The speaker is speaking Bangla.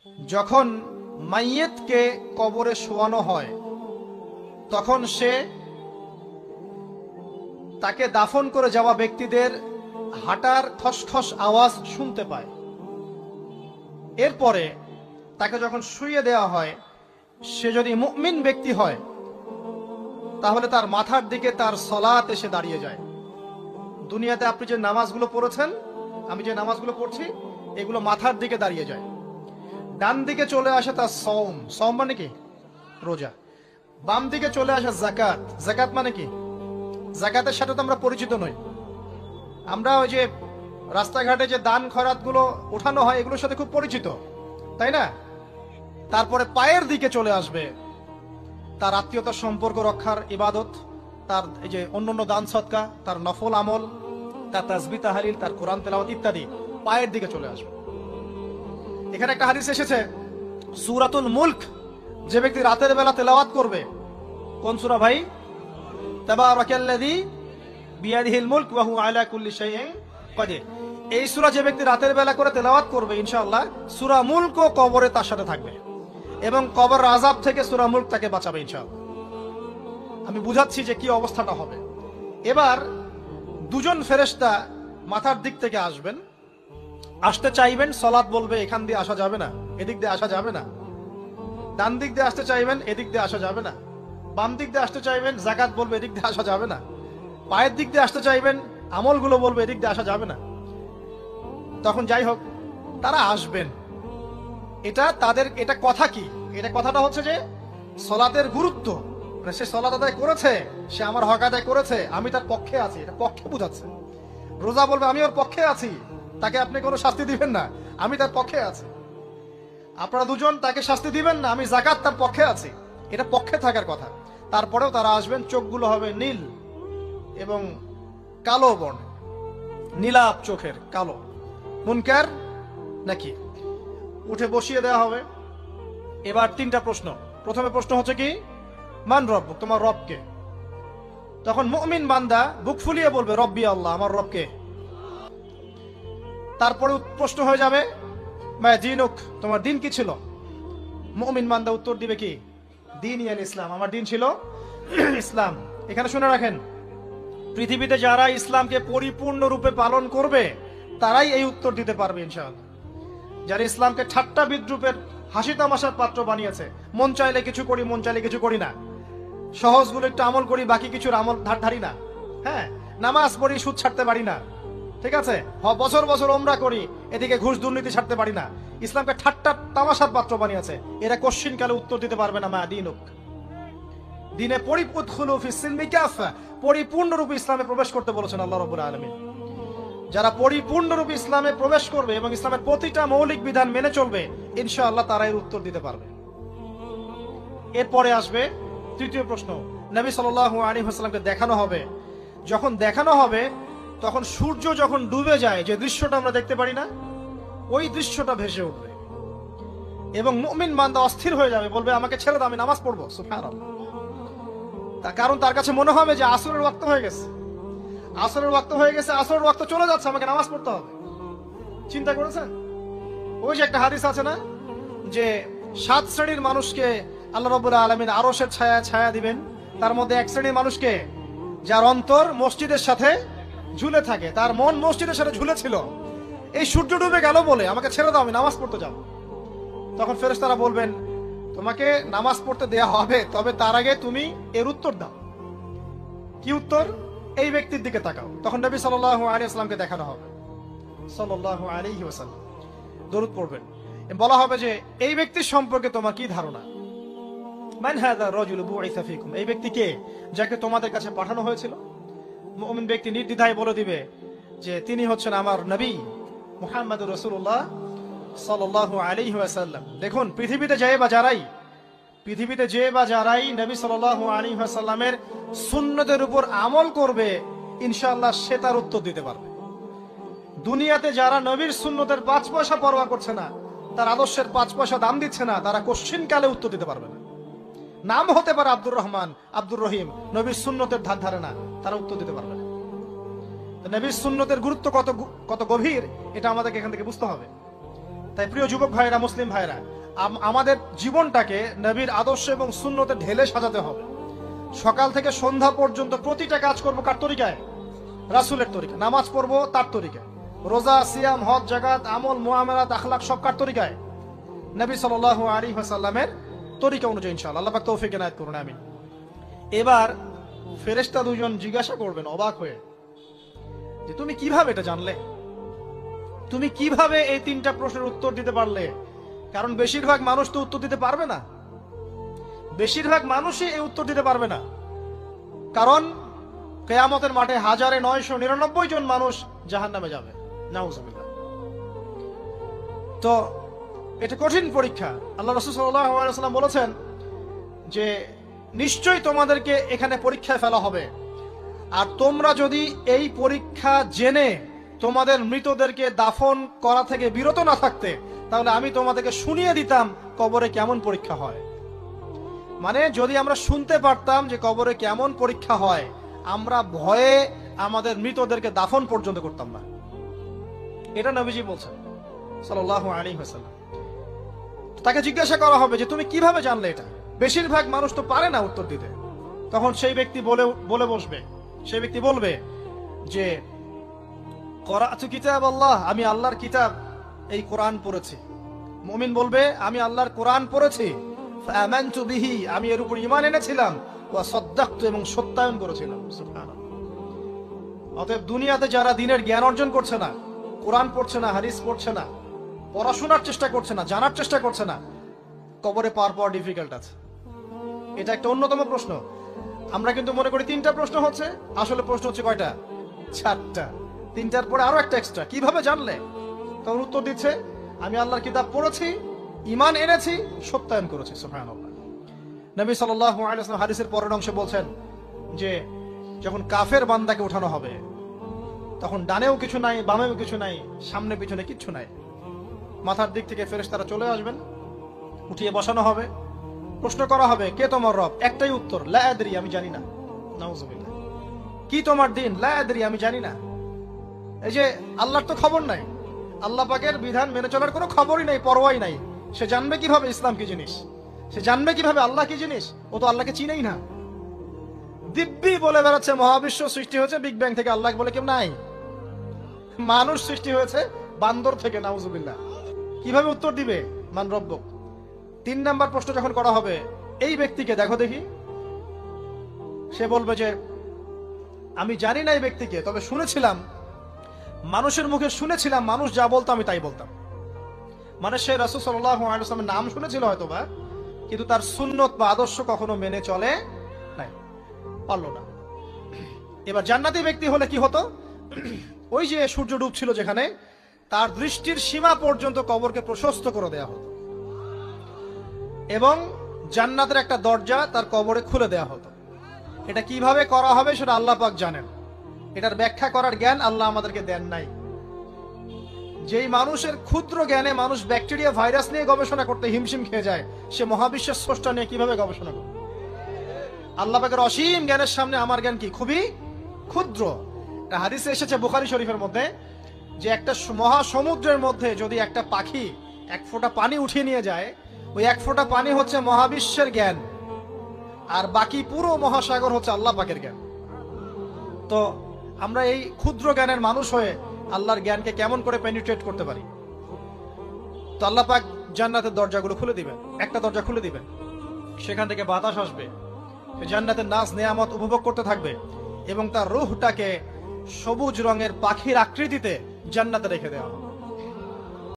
যখন মাইয়েতকে কবরে শোয়ানো হয় তখন সে তাকে দাফন করে যাওয়া ব্যক্তিদের হাঁটার খসখস আওয়াজ শুনতে পায়। এরপরে তাকে যখন শুইয়ে দেওয়া হয়, সে যদি মুমিন ব্যক্তি হয় তাহলে তার মাথার দিকে তার সলাত এসে দাঁড়িয়ে যায়। দুনিয়াতে আপনি যে নামাজগুলো পড়েছেন, আমি যে নামাজগুলো পড়ছি, এগুলো মাথার দিকে দাঁড়িয়ে যায়। ডান দিকে চলে আসে তার সওম, সওম মানে কি? রোজা। বাম দিকে চলে আসে যাকাত, যাকাত মানে কি? যাকাতের সাথে তো আমরা পরিচিত নই। আমরা ওই যে রাস্তাঘাটে যে দান খয়রাত গুলো উঠানো হয় এগুলোর সাথে খুব পরিচিত, তাই না? তারপরে পায়ের দিকে চলে আসবে তার আত্মীয়তার সম্পর্ক রক্ষার ইবাদত, তার এই যে অন্যান্য দান সদকা, তার নফল আমল, তার তাসবিহ তাহলিল, তার কোরআন তেলাওয়াত ইত্যাদি পায়ের দিকে চলে আসবে। এখানে একটা হাদিস এসেছে, সূরাতুল মুলক যে ব্যক্তি রাতের বেলা তেলাওয়াত করবে, কোন সূরা ভাই? তাবারাকাল্লাযী বিয়াদিহিল মুলক ওয়া হুয়া আলা কুল্লি শাইইন কাদির। এই সূরা যে ব্যক্তি রাতের বেলা করে তেলাওয়াত করবে, ইনশাআল্লাহ সূরা মুলক ও কবরে তার সাথে থাকবে এবং কবর আযাব থেকে সূরা মুলক তাকে বাঁচাবে ইনশাআল্লাহ। আমি বুঝাচ্ছি যে কি অবস্থাটা হবে। এবার দুজন ফেরেশতা মাথার দিক থেকে আসবেন, আসতে চাইবেন, সালাত বলবে এখান দিয়ে আসা যাবে না, এদিক দিয়ে আসা যাবে না। ডান দিক দিয়ে আসতে চাইবেন, এদিক দিয়ে আসা যাবে না। বাম দিক দিয়ে আসতে চাইবেন, যাকাত বলবে এদিক দিয়ে আসা যাবে না। পায়ের দিক দিয়ে আসতে চাইবেন, আমলগুলো বলবে এদিক দিয়ে আসা যাবে না। তখন যাই হোক তারা আসবেন। এটা তাদের এটা কথা কি? এটা কথাটা হচ্ছে যে সালাতের গুরুত্ব, মানে সে সালাত আদায় করেছে, সে আমার হক আদায় করেছে, আমি তার পক্ষে আছি, এটা পক্ষে বোঝাচ্ছে। রোজা বলবে আমি ওর পক্ষে আছি, তাকে আপনি কোনো শাস্তি দিবেন না, আমি তার পক্ষে আছি। আপনারা দুজন তাকে শাস্তি দিবেন না, আমি যাকাত তার পক্ষে আছি, এটা পক্ষে থাকার কথা। তারপরেও তারা আসবেন, চোখগুলো হবে নীল এবং কালো বর্ণ, নীলাপ চোখের, কালো। মুনকার নাকি? উঠে বসিয়ে দেওয়া হবে। এবার তিনটা প্রশ্ন। প্রথমে প্রশ্ন হচ্ছে কি, মান রব্বুক, তোমার রব কে? তখন মুমিন বান্দা বুক ফুলিয়ে বলবে রব্বি আল্লাহ, আমার রব কে। তারপরে প্রশ্ন হয়ে যাবে মা দীনুক, তোমার দিন কি ছিল? মুমিন বান্দা উত্তর দিবে কি, দীনি আল ইসলাম, আমার দিন ছিল ইসলাম। এখানে শুনে রাখেন, পৃথিবীতে যারা ইসলামকে পরিপূর্ণ রূপে পালন করবে তারাই এই উত্তর দিতে পারবে ইনশাআল্লাহ। যারা ইসলামকে ঠাট্টা বিদ্রুপের হাসি তামাশার পাত্র বানিয়েছে, মন চাইলে কিছু করি, মন চাইলে কিছু করি না, সহজগুলো একটু আমল করি, বাকি কিছুর আমল ধারি না, হ্যাঁ, নামাজ পড়ি, সুদ ছাড়তে পারি না, ঠিক আছে, বছর বছর ওমরা করি, এদিকে ঘুষ দুর্নীতি ছাড়তে পারি না, ইসলামকে ঠাট্টা তামাশার পাত্র বানিয়েছে, এরা কোশ্চিন কালে উত্তর দিতে পারবে না মা দীনুক, দিনে পরিপূর্ণরূপে ইসলামে প্রবেশ করতে বলেছেন আল্লাহ রাব্বুল আলামিন। যারা পরিপূর্ণরূপে ইসলামে প্রবেশ করবে এবং ইসলামের প্রতিটা মৌলিক বিধান মেনে চলবে, ইনশাআল্লাহ তারা এর উত্তর দিতে পারবে। এরপরে আসবে তৃতীয় প্রশ্ন, নবী সাল্লাল্লাহু আলাইহি ওয়াসাল্লামকে দেখানো হবে। যখন দেখানো হবে তখন সূর্য যখন ডুবে যায়, যে দৃশ্যটা আমরা দেখতে পারি না, ওই দৃশ্যটা ভেসে উঠবে এবং মুমিন বান্দা অস্থির হয়ে যাবে, বলবে আমাকে ছেড়ে দাও, আমি নামাজ পড়বো। সুবহানাল্লাহ। তার কারণ তার কাছে মনে হবে যে আসরের ওয়াক্ত হয়ে গেছে, আসরের ওয়াক্ত হয়ে গেছে, আসরের ওয়াক্ত চলে যাচ্ছে, আমাকে নামাজ পড়তে হবে। চিন্তা করেছেন? ওই যে একটা হাদিস আছে না, যে 7 শ্রেণীর মানুষকে আল্লাহ রাব্বুল আলামিন আরশের ছায়া দিবেন। তার মধ্যে এক শ্রেণীর মানুষকে, যার অন্তর মসজিদের সাথে ঝুলে থাকে, তার মন মসজিদের সাথে ঝুলে ছিল, এই সূর্য ডুবে গেল বলে আমাকে ছেড়ে দাও, আমি নামাজ পড়তে যাব। তখন ফেরেশতারা বলবেন তোমাকে নামাজ পড়তে দেয়া হবে, তবে তার আগে তুমি এর উত্তর দাও। কি উত্তর? এই ব্যক্তির দিকে তাকাও। তখন নবী সাল্লাল্লাহু আলাইহি ওয়াসাল্লামকে দেখানো হবে, সাল্লাল্লাহু আলাইহি ওয়াসাল্লাম দরুদ পড়বেন। বলা হবে যে এই ব্যক্তির সম্পর্কে তোমার কি ধারণা? মান হাযা রাজুলু বুইসা ফীকুম, এই ব্যক্তি কে, যাকে তোমাদের কাছে পাঠানো হয়েছিল? মুমিন ব্যক্তি নির্দ্বিধায় বলে দিবে যে তিনি হচ্ছেন আমার নবী মুহাম্মদুর রাসূলুল্লাহ সাল্লাল্লাহু আলাইহি ওয়াসাল্লাম। দেখুন, পৃথিবীতে যে বা যারাই নবী সাল্লাল্লাহু আলাইহি ওয়াসাল্লামের সুন্নতের উপর আমল করবে, ইনশাআল্লাহ সে তার উত্তর দিতে পারবে। দুনিয়াতে যারা নবীর সুন্নতের 5 পয়সা পরোয়া করছে না, তার আদর্শের 5 পয়সা দাম দিচ্ছে না, তারা কোশ্চিন কালে উত্তর দিতে পারবে না। নাম হতে পারে আব্দুর রহমান, আব্দুর রহিম, নবীর সুন্নতের ধার ধারে না, তারা উত্তর দিতে পারবে না। নবীর সুন্নতের গুরুত্ব কত গভীর, এটা আমাদেরকে এখান থেকে বুঝতে হবে। তাই প্রিয় যুবক ভাইরা, মুসলিম ভাইরা, আমাদের জীবনটাকে নবীর আদর্শ এবং সুন্নতে ঢেলে সাজাতে হবে। সকাল থেকে সন্ধ্যা পর্যন্ত প্রতিটা কাজ করবো কার তরিকায়? রাসূলের তরিকা। নামাজ পড়বো তার তরিকায়, রোজা, সিয়াম, হজ, জাকাত, আমল, মুআমালাত, আখলাক সব কার তরিকায়? নবী সাল্লাল্লাহু আলাইহি ওয়াসাল্লামের তরিকা অনুযায়ী ইনশাআল্লাহ। আল্লাহ পাক তৌফিক এনায়েত করুন, আমিন। এবার ফেরেশতা দুজন জিজ্ঞাসা করবেন অবাক হয়ে যে তুমি কিভাবে এটা জানলে, তুমি কিভাবে এই তিনটা প্রশ্নের উত্তর দিতে পারলে? কারণ বেশিরভাগ মানুষ তো উত্তর দিতে পারবে না, বেশিরভাগ মানুষই এই উত্তর দিতে পারবে না। কারণ কিয়ামতের মাঠে 1999 জন মানুষ জাহান্নামে যাবে, নাউজুবিল্লাহ। তো এটা কঠিন পরীক্ষা। আল্লাহ রাসূল সাল্লাল্লাহু আলাইহি ওয়াসাল্লাম বলেছেন যে নিশ্চয়ই তোমাদেরকে এখানে পরীক্ষায় ফেলা হবে, আর তোমরা যদি এই পরীক্ষা জেনে তোমাদের মৃতদেরকে দাফন করা থেকে বিরত না থাকতে, তাহলে আমি তোমাদেরকে শুনিয়ে দিতাম কবরে কেমন পরীক্ষা হয়। মানে যদি আমরা শুনতে পারতাম যে কবরে কেমন পরীক্ষা হয়, আমরা ভয়ে আমাদের মৃতদেরকে দাফন পর্যন্ত করতাম না। এটা নবীজি বলছেন সাল্লাল্লাহু আলাইহি ওয়াসাল্লাম। তাকে জিজ্ঞাসা করা হবে যে তুমি কিভাবে জানলে এটা? বেশিরভাগ মানুষ তো পারে না উত্তর দিতে। তখন সেই ব্যক্তি বলে বসবে, সেই ব্যক্তি বলবে যে করাতু কিতাব আল্লাহ, আমি আল্লাহর কিতাব এই কোরআন পড়েছি। মুমিন বলবে আমি আল্লাহর কোরআন পড়েছি, ফাআমানতু বিহি, আমি এর উপর ঈমান এনেছিলাম, ওয়া সাদ্দাকতু, এবং সত্যায়ন করেছিলাম। সুবহানাল্লাহ। অতএব দুনিয়াতে যারা দ্বীনের জ্ঞান অর্জন করছে না, কোরআন পড়ছে না, হাদিস পড়ছে না, পড়াশোনার চেষ্টা করছে না, জানার চেষ্টা করছে না, কবরে পার পাওয়া ডিফিকাল্ট আছে। এটা একটা অন্যতম প্রশ্ন। আমরা কিন্তু মনে করি তিনটা প্রশ্ন হচ্ছে, আসলে প্রশ্ন হচ্ছে কয়টা? 4টা। তিনটার পরে আরো একটা এক্সট্রা। কিভাবে জানলে? তখন উত্তর দিচ্ছে আমি আল্লাহর কিতাব পড়েছি, ঈমান এনেছি, সত্যায়ন করেছি। সুবহানাল্লাহ। নবী সাল্লাল্লাহু আলাইহি ওয়াসাল্লাম হাদিসের পরের অংশে বলছেন যে যখন কাফের বান্দাকে উঠানো হবে, তখন ডানেও কিছু নাই, বামেও কিছু নাই, সামনে পিছনে কিচ্ছু নাই। মাথার দিক থেকে ফেরেশতারা চলে আসবেন, উঠিয়ে বসানো হবে, প্রশ্ন করা হবে কে তোমার রব? একটাই উত্তর, লা আদরি, আমি জানি না। নাউজুবিল্লাহ। কি তোমার দিন? লা আদরি, আমি জানি না। এই যে আল্লাহর তো খবর নাই, আল্লাহ পাকের বিধান মেনে চলার কোনো খবরই নাই, পরোয়াই নাই। সে জানবে কিভাবে ইসলাম কি জিনিস? সে জানবে কিভাবে আল্লাহ কি জিনিস? ও তো আল্লাহকে চিনেই না। দিব্যি বলে বেড়াচ্ছে মহাবিশ্ব সৃষ্টি হয়েছে বিগ ব্যাং থেকে, আল্লাহ বলে কেউ নাই। মানুষ সৃষ্টি হয়েছে বান্দর থেকে, নাউজুবিল্লাহ। কিভাবে উত্তর দিবে মান রব্বক? 3 নাম্বার প্রশ্ন যখন করা হবে, এই ব্যক্তিকে দেখো দেখি, সে বলবে যে আমি জানি না এই ব্যক্তিকে, তবে শুনেছিলাম, মানুষের মুখে শুনেছিলাম, মানুষ যা বলতো আমি তাই বলতাম। মানে সে রাসূল সাল্লাল্লাহু আলাইহি ওয়াসাল্লামের নাম শুনেছিল হয়তোবা, কিন্তু তার সুন্নত বা আদর্শ কখনো মেনে চলে নাই, পারলো না। এবার জান্নাতি ব্যক্তি হলে কি হতো? ওই যে সূর্য ডুবছিল যেখানে, তার দৃষ্টির সীমা পর্যন্ত কবরকে প্রশস্ত করে দেয়া হতো, এবং জান্নাতের একটা দরজা তার কবরে খুলে দেয়া হতো। এটা কিভাবে করা হবে সেটা আল্লাহ পাক জানেন। এটার ব্যাখ্যা করার জ্ঞান আল্লাহ আমাদেরকে দেন নাই। যেই মানুষের ক্ষুদ্র জ্ঞানে মানুষ ব্যাকটেরিয়া ভাইরাস নিয়ে গবেষণা করতে হিমশিম খেয়ে যায়, সে মহাবিশ্বের স্রষ্টা নিয়ে কিভাবে গবেষণা করবে? আল্লাহ পাকের অসীম জ্ঞানের সামনে আমার জ্ঞান কি? খুবই ক্ষুদ্র। হাদিসে এসেছে বুখারী শরীফের মধ্যে যে একটা মহাসমুদ্রের মধ্যে যদি একটা পাখি 1 ফোঁটা পানি উঠিয়ে নিয়ে যায়, ওই 1 ফোঁটা পানি হচ্ছে মহাবিশ্বের জ্ঞান, আর বাকি পুরো মহাসাগর হচ্ছে আল্লাহ পাকের জ্ঞান। তো আমরা এই ক্ষুদ্র জ্ঞানের মানুষ হয়ে আল্লাহর জ্ঞানকে কেমন করে পেনিট্রেট করতে পারি? তো আল্লাহ পাক জান্নাতের দরজাগুলো খুলে দিবেন, একটা দরজা খুলে দিবেন, সেখান থেকে বাতাস আসবে, জান্নাতের নাজ নেয়ামত উপভোগ করতে থাকবে, এবং তার রূহটাকে সবুজ রঙের পাখির আকৃতিতে জান্নাতে রেখে দেওয়া হবে।